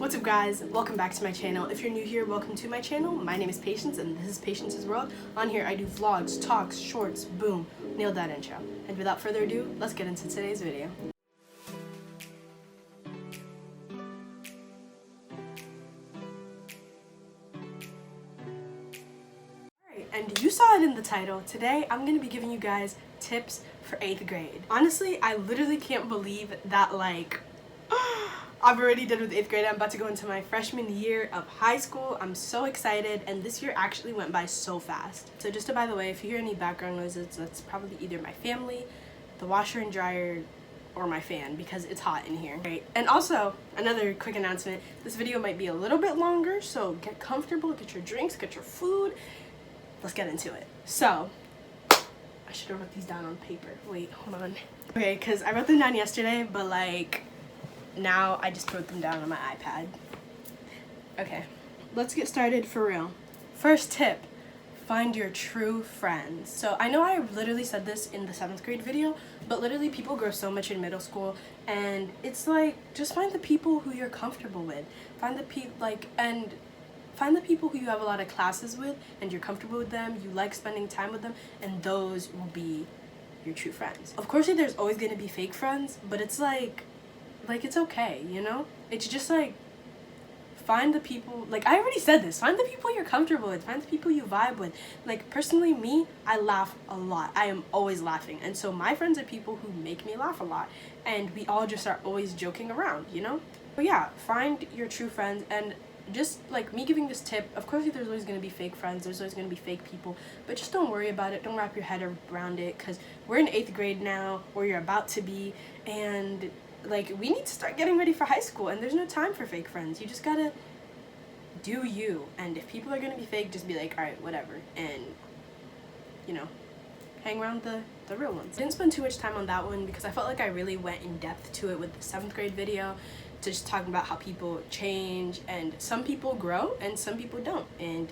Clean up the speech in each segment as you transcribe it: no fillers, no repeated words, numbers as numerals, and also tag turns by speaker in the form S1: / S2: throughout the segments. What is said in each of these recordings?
S1: What's up guys, welcome back to my channel. If you're new here, welcome to my channel. My name is Patience and this is Patience's World. On here I do vlogs, talks, shorts, boom, nailed that intro. And without further ado, let's get into today's video. Alright, and you saw it in the title. Today I'm going to be giving you guys tips for 8th grade. Honestly, I literally can't believe that I've already done with 8th grade. I'm about to go into my freshman year of high school. I'm so excited, and this year actually went by so fast. So just by the way, if you hear any background noises, that's probably either my family, the washer and dryer, or my fan, because it's hot in here. Right. And also, another quick announcement, this video might be a little bit longer, so get comfortable, get your drinks, get your food. Let's get into it. So, I should have wrote these down on paper. Wait, hold on. Okay, because I wrote them down yesterday, but now I just wrote them down on my iPad. Okay, let's get started for real. First tip, find your true friends. So I know I literally said this in the 7th grade video, but literally people grow so much in middle school, and it's just find the people who you're comfortable with. Find the people who you have a lot of classes with and you're comfortable with them, you like spending time with them, and those will be your true friends. Of course, there's always gonna be fake friends, but it's it's okay, you know? It's just find the people, I already said this, find the people you're comfortable with, find the people you vibe with. Personally, me, I laugh a lot. I am always laughing, and so my friends are people who make me laugh a lot, and we all just are always joking around, you know? But yeah, find your true friends, and just me giving this tip, of course there's always going to be fake friends, there's always going to be fake people, but just don't worry about it, don't wrap your head around it, because we're in 8th grade now, or you're about to be, and we need to start getting ready for high school, and there's no time for fake friends. You just gotta do you, and if people are gonna be fake, just be alright, whatever, and hang around the real ones. I didn't spend too much time on that one because I felt like I really went in depth to it with the 7th grade video, to just talking about how people change, and some people grow and some people don't, and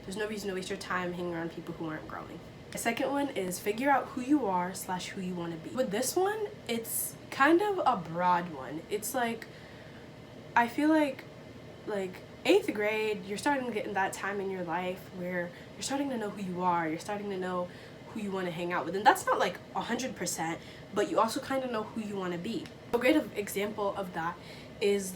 S1: there's no reason to waste your time hanging around people who aren't growing. The second one is figure out who you are / who you want to be. With this one, it's kind of a broad one. It's I feel like 8th grade, you're starting to get in that time in your life where you're starting to know who you are, you're starting to know who you want to hang out with, and that's not 100%, but you also kind of know who you want to be. A great example of that is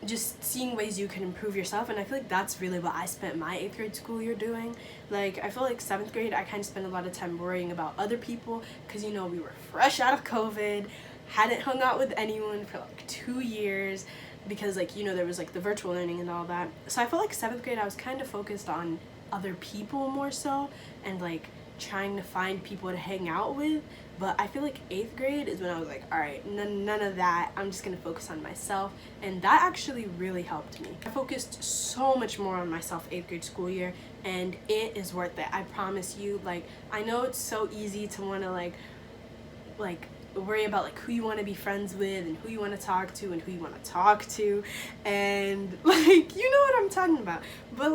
S1: just seeing ways you can improve yourself, and I feel that's really what I spent my 8th grade school year doing. I feel 7th grade I kind of spent a lot of time worrying about other people, because we were fresh out of COVID, hadn't hung out with anyone for 2 years, because there was the virtual learning and all that. So I felt 7th grade I was kind of focused on other people more so, and trying to find people to hang out with. But I feel 8th grade is when I was alright, none of that, I'm just gonna focus on myself, and that actually really helped me. I focused so much more on myself 8th grade school year, and it is worth it, I promise you. I know it's so easy to want to worry about who you want to be friends with, and who you want to talk to, and who you want to talk to, and you know what I'm talking about. But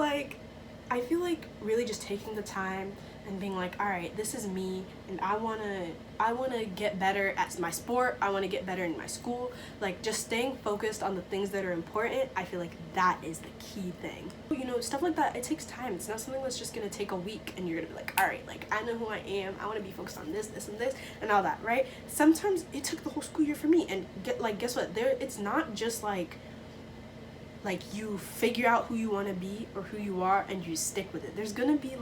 S1: I feel really just taking the time and being alright, this is me, and I wanna get better at my sport, I wanna get better in my school, just staying focused on the things that are important. I feel that is the key thing. Stuff like that, it takes time. It's not something that's just gonna take a week and you're gonna be alright, I know who I am, I wanna be focused on this, and this, and all that, right? Sometimes it took the whole school year for me, and guess what? It's not just you figure out who you want to be or who you are and you stick with it. There's gonna be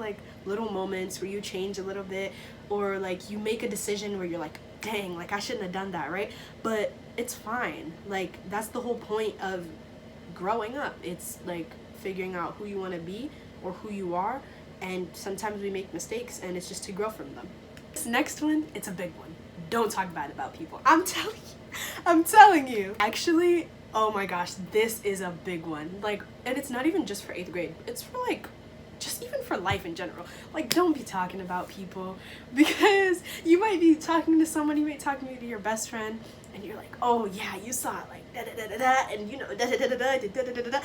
S1: little moments where you change a little bit, or you make a decision where you're dang, I shouldn't have done that, right? But it's fine. That's the whole point of growing up. It's figuring out who you want to be or who you are, and sometimes we make mistakes, and it's just to grow from them. This next one, it's a big one. Don't talk bad about people. I'm telling you. Actually, oh my gosh, this is a big one. And it's not even just for 8th grade. It's for just even for life in general. Don't be talking about people, because you might be talking to someone, you might be talking to your best friend, and you're oh yeah, you saw it, da da da da da, and da da da da da da da da da.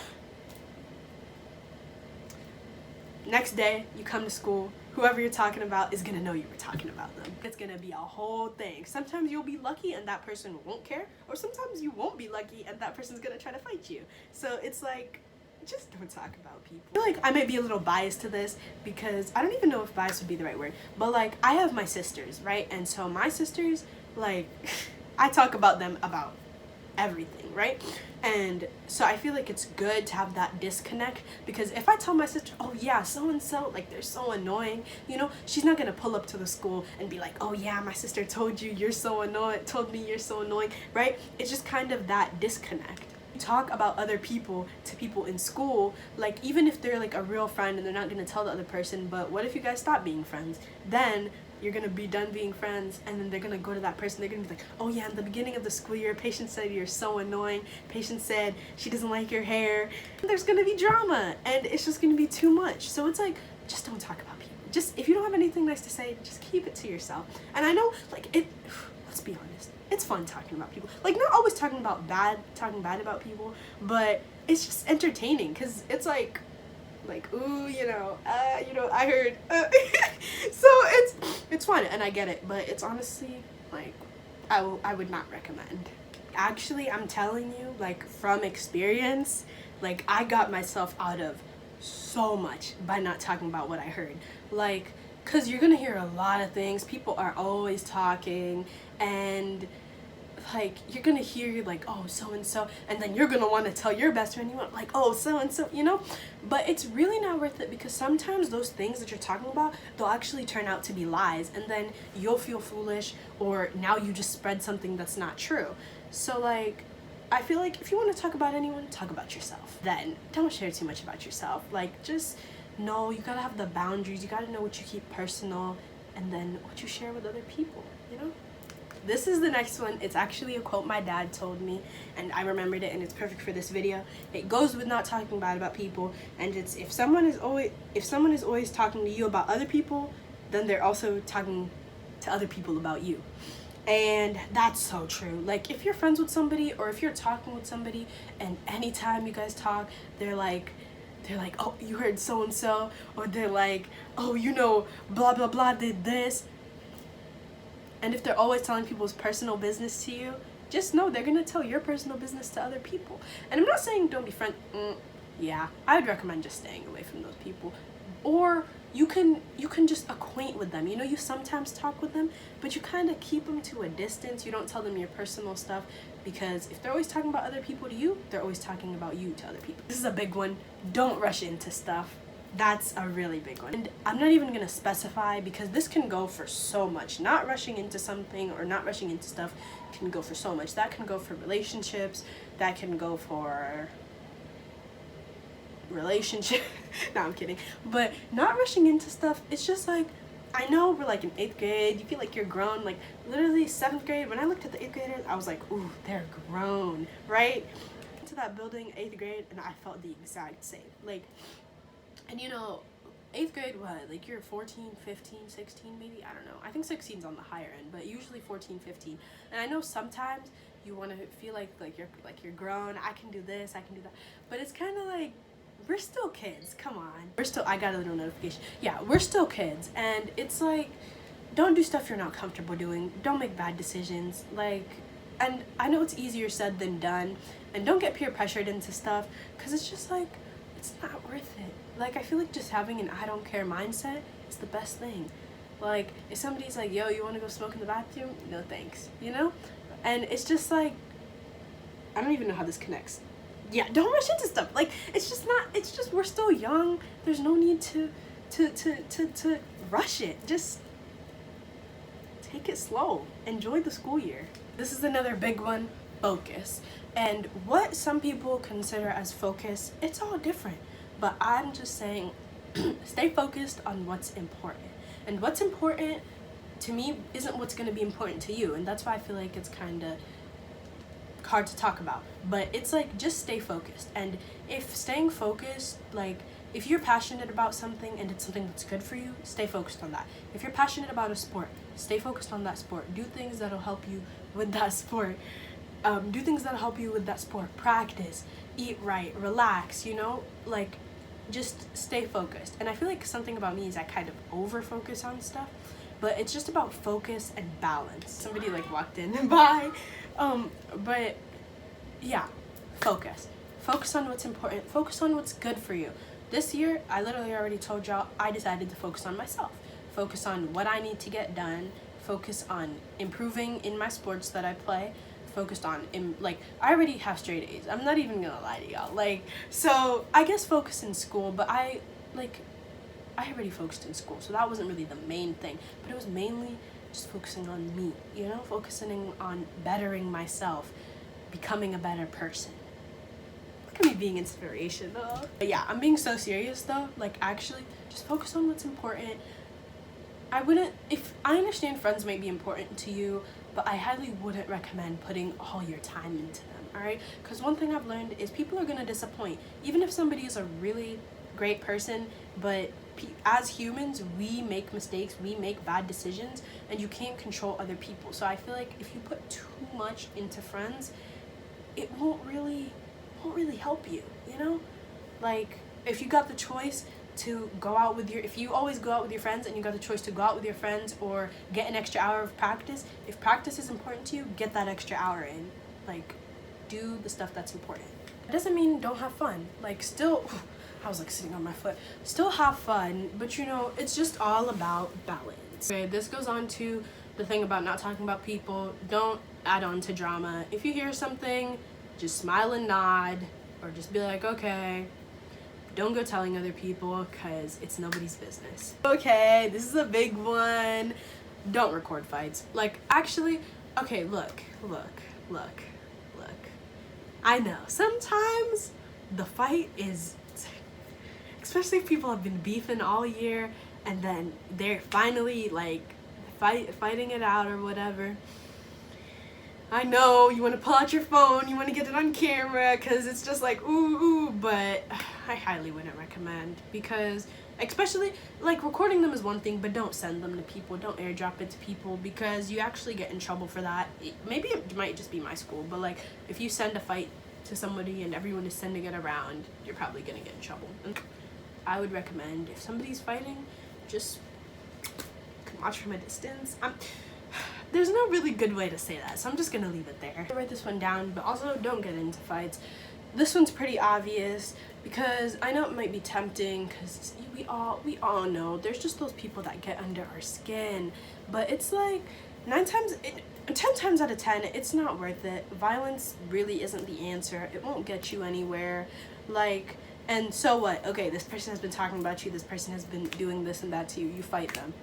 S1: Next day, you come to school, whoever you're talking about is gonna know you were talking about them. It's gonna be a whole thing. Sometimes you'll be lucky and that person won't care, or sometimes you won't be lucky and that person's gonna try to fight you. So it's like, just don't talk about people. I feel like I might be a little biased to this because I don't even know if biased would be the right word, but like I have my sisters, right? And so my sisters, like I talk about them about everything, right? And so I feel like it's good to have that disconnect, because if I tell my sister, oh yeah, so and so, like they're so annoying, you know, she's not gonna pull up to the school and be like, oh yeah, my sister told you you're so annoying, told me you're so annoying, right? It's just kind of that disconnect. Talk about other people to people in school, like even if they're like a real friend and they're not gonna tell the other person, but what if you guys stop being friends? Then you're gonna be done being friends, and then they're gonna go to that person, they're gonna be like, oh yeah, in the beginning of the school year, Patience said you're so annoying, Patience said she doesn't like your hair. There's gonna be drama and it's just gonna be too much. So it's like, just don't talk about people. Just, if you don't have anything nice to say, just keep it to yourself. And I know, like, let's be honest, it's fun talking about people. Like, not always talking bad about people, but it's just entertaining, because it's like, ooh, I heard, so it's fun, and I get it, but it's honestly, like, I would not recommend. Actually, I'm telling you, like, from experience, like, I got myself out of so much by not talking about what I heard. Like, because you're gonna hear a lot of things, people are always talking, and like you're gonna hear like, oh, so and so, and then you're gonna want to tell your best friend, you want like, oh, so and so, you know. But it's really not worth it, because sometimes those things that you're talking about, they'll actually turn out to be lies, and then you'll feel foolish, or now you just spread something that's not true. So like, I feel like if you want to talk about anyone, talk about yourself. Then don't share too much about yourself. Like, just know you gotta have the boundaries, you gotta know what you keep personal, and then what you share with other people, you know. This is the next one. It's actually a quote my dad told me, and I remembered it, and it's perfect for this video. It goes with not talking bad about people, and it's if someone is always talking to you about other people, then they're also talking to other people about you. And that's so true. Like, if you're friends with somebody, or if you're talking with somebody, and anytime you guys talk, they're like, oh, you heard so and so, or they're like, oh, you know, blah blah blah did this. And if they're always telling people's personal business to you, just know they're gonna tell your personal business to other people. And I'm not saying don't be friends. Yeah, I would recommend just staying away from those people. Or you can just acquaint with them. You know, you sometimes talk with them, but you kind of keep them to a distance. You don't tell them your personal stuff, because if they're always talking about other people to you, they're always talking about you to other people. This is a big one. Don't rush into stuff. That's a really big one. And I'm not even gonna specify, because this can go for so much. Not rushing into something or not rushing into stuff can go for so much. That can go for relationships, that can go for relationship. No, I'm kidding. But not rushing into stuff, it's just like, I know we're like in 8th grade, you feel like you're grown. Like literally 7th grade, when I looked at the 8th graders, I was like, ooh, they're grown, right? To that building 8th grade, and I felt the exact same. Like, and you know, 8th grade, what, like you're 14, 15, 16 maybe? I don't know. I think 16's on the higher end, but usually 14, 15. And I know sometimes you want to feel like you're grown. I can do this, I can do that. But it's kind of like, we're still kids. Come on. I got a little notification. Yeah, we're still kids. And it's like, don't do stuff you're not comfortable doing. Don't make bad decisions. Like, and I know it's easier said than done. And don't get peer pressured into stuff, because it's just like, it's not worth it. Like, I feel like just having an I don't care mindset is the best thing. Like, if somebody's like, yo, you want to go smoke in the bathroom? No thanks, you know? And it's just like, I don't even know how this connects. Yeah, don't rush into stuff. Like, it's just we're still young. There's no need to rush it. Just take it slow. Enjoy the school year. This is another big one, focus. And what some people consider as focus, it's all different. But I'm just saying, stay focused on what's important. And what's important to me isn't what's going to be important to you. And that's why I feel like it's kind of hard to talk about. But it's like, just stay focused. And if staying focused, like, if you're passionate about something and it's something that's good for you, stay focused on that. If you're passionate about a sport, stay focused on that sport. Do things that'll help you with that sport. Do things that'll help you with that sport. Practice, eat right, relax, you know? Like, just stay focused. And I feel like something about me is I kind of over focus on stuff, but it's just about focus and balance. Somebody like walked in. Bye. But yeah, focus on what's important, focus on what's good for you. This year, I literally already told y'all, I decided to focus on myself, focus on what I need to get done, focus on improving in my sports that I play, focused on like I already have straight A's. I'm not even gonna lie to y'all. Like, so I guess focus in school, but I already focused in school, so that wasn't really the main thing. But it was mainly just focusing on me, you know, focusing on bettering myself, becoming a better person. Look at me being inspirational. But yeah, I'm being so serious though. Like, actually, just focus on what's important. If I understand friends might be important to you, but I highly wouldn't recommend putting all your time into them, alright? Because one thing I've learned is people are going to disappoint. Even if somebody is a really great person, but as humans, we make mistakes, we make bad decisions, and you can't control other people. So I feel like if you put too much into friends, it won't really help you, you know? Like, if you got the choice to go out with if you always go out with your friends and you got the choice to go out with your friends or get an extra hour of practice, if practice is important to you, get that extra hour in. Like, do the stuff that's important. It doesn't mean don't have fun. Like, still, I was like sitting on my foot. Still have fun, but you know, it's just all about balance. Okay, this goes on to the thing about not talking about people. Don't add on to drama. If you hear something, just smile and nod, or just be like, okay. Don't go telling other people, because it's nobody's business. Okay, this is a big one. Don't record fights. Like, actually, okay, look. I know, sometimes the fight is, especially if people have been beefing all year, and then they're finally, like, fighting it out or whatever. I know, you want to pull out your phone, you want to get it on camera, because it's just like, ooh, but I highly wouldn't recommend, because, especially, like, recording them is one thing, but don't send them to people, don't airdrop it to people, because you actually get in trouble for that. Maybe it might just be my school, but, like, if you send a fight to somebody and everyone is sending it around, you're probably going to get in trouble. And I would recommend, if somebody's fighting, just watch from a distance. There's no really good way to say that, so I'm just gonna leave it there. I'll write this one down, but also don't get into fights. This one's pretty obvious, because I know it might be tempting, because we all know there's just those people that get under our skin, but it's like 10 times out of 10, it's not worth it. Violence really isn't the answer. It won't get you anywhere. Like, and so what? Okay, this person has been talking about you, this person has been doing this and that to you, you fight them,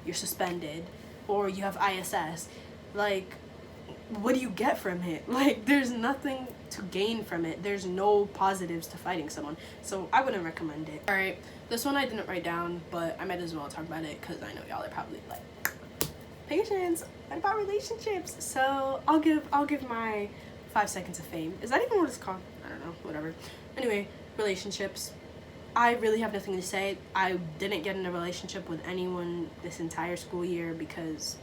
S1: you're suspended, or you have ISS. Like, what do you get from it? Like, there's nothing to gain from it. There's no positives to fighting someone, so I wouldn't recommend it. All right, this one I didn't write down, but I might as well talk about it, because I know y'all are probably like, patience, what about relationships? So I'll give my 5 seconds of fame. Is that even what it's called? I don't know, whatever. Anyway, relationships. I really have nothing to say. I didn't get in a relationship with anyone this entire school year, because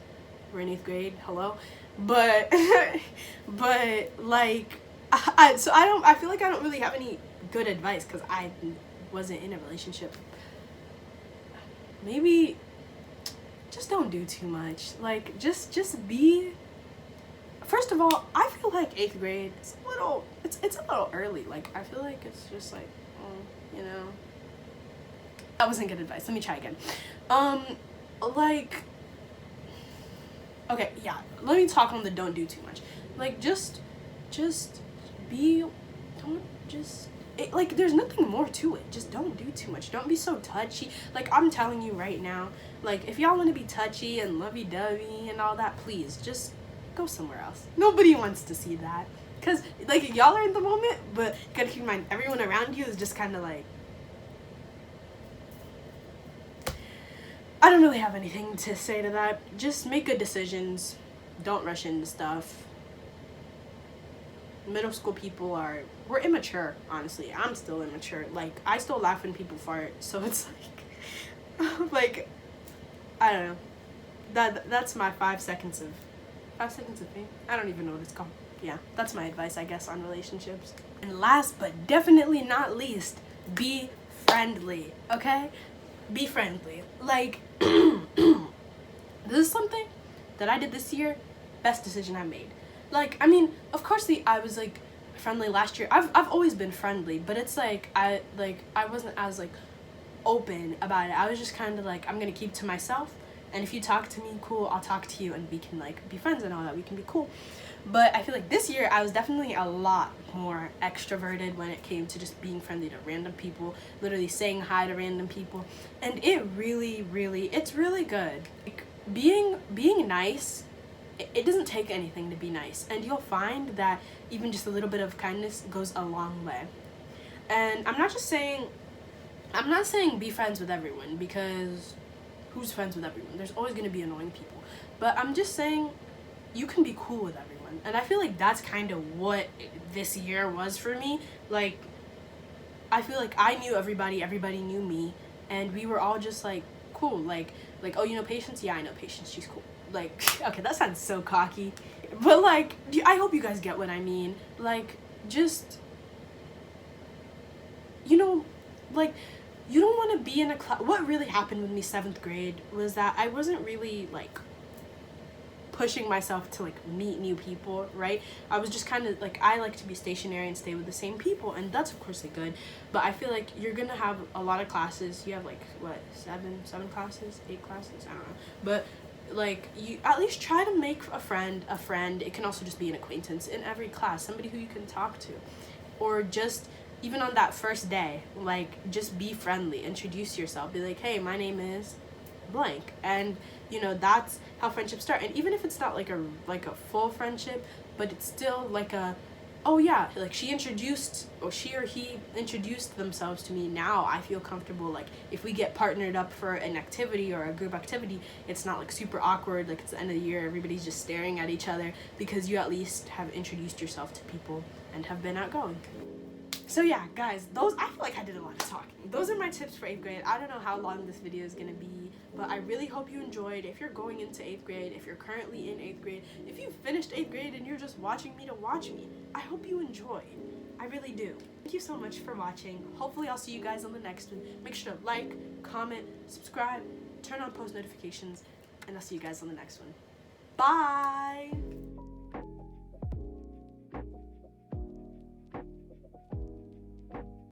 S1: we're in 8th grade, hello? But, like, I feel like I don't really have any good advice, because I wasn't in a relationship. Maybe just don't do too much. Like, just be, first of all, I feel like 8th grade is it's a little early. Like, I feel like it's just like, you know, that wasn't good advice. Let me try again. Like, okay, yeah, let me talk on the don't do too much. Like, just be, like, there's nothing more to it. Just don't do too much. Don't be so touchy. Like, I'm telling you right now, like, if y'all want to be touchy and lovey-dovey and all that, please, just go somewhere else. Nobody wants to see that. Because, like, y'all are in the moment, but you gotta keep in mind, everyone around you is just kind of like, I don't really have anything to say to that. Just make good decisions. Don't rush into stuff. Middle school people we're immature, honestly. I'm still immature. Like, I still laugh when people fart, so it's like, like, I don't know. That's my 5 seconds of fame. I don't even know what it's called. Yeah, that's my advice, I guess, on relationships. And last but definitely not least, be friendly, okay? Be friendly. Like, this is something that I did this year, best decision I made. Like, I mean, of course I was like friendly last year. I've always been friendly, but it's like I wasn't as like open about it. I was just kind of like, I'm gonna keep to myself, and if you talk to me, cool, I'll talk to you, and we can like be friends and all that. We can be cool. But I feel like this year I was definitely a lot more extroverted when it came to just being friendly to random people, literally saying hi to random people, and it really, it's really good. Like, being nice, it doesn't take anything to be nice, and you'll find that even just a little bit of kindness goes a long way. And I'm not saying be friends with everyone, because who's friends with everyone? There's always going to be annoying people. But I'm just saying you can be cool with everyone. And I feel like that's kind of what this year was for me. Like, I feel like I knew everybody knew me, and we were all just like cool. Like, oh, you know Patience? Yeah, I know Patience. She's cool. Like, okay, that sounds so cocky. But like, I hope you guys get what I mean. Like, just, you know, like, you don't want to be in a class. What really happened with me 7th grade was that I wasn't really like pushing myself to like meet new people, right? I was just kind of like, I like to be stationary and stay with the same people, and that's of course like good, but I feel like you're gonna have a lot of classes. You have like what, seven classes, 8 classes, I don't know, but like, you at least try to make a friend. It can also just be an acquaintance in every class, somebody who you can talk to, or just even on that first day, like, just be friendly, introduce yourself, be like, hey, my name is blank, and you know, that's how friendships start. And even if it's not like a full friendship, but it's still like a, oh yeah, like she or he introduced themselves to me, now I feel comfortable. Like, if we get partnered up for an activity or a group activity, it's not like super awkward, like it's the end of the year, everybody's just staring at each other, because you at least have introduced yourself to people and have been outgoing. So yeah, guys, I feel like I did a lot of talking. Those are my tips for 8th grade. I don't know how long this video is gonna be, but I really hope you enjoyed. If you're going into 8th grade, if you're currently in 8th grade, if you finished 8th grade and you're just watching me to watch me, I hope you enjoyed. I really do. Thank you so much for watching. Hopefully I'll see you guys on the next one. Make sure to like, comment, subscribe, turn on post notifications, and I'll see you guys on the next one. Bye!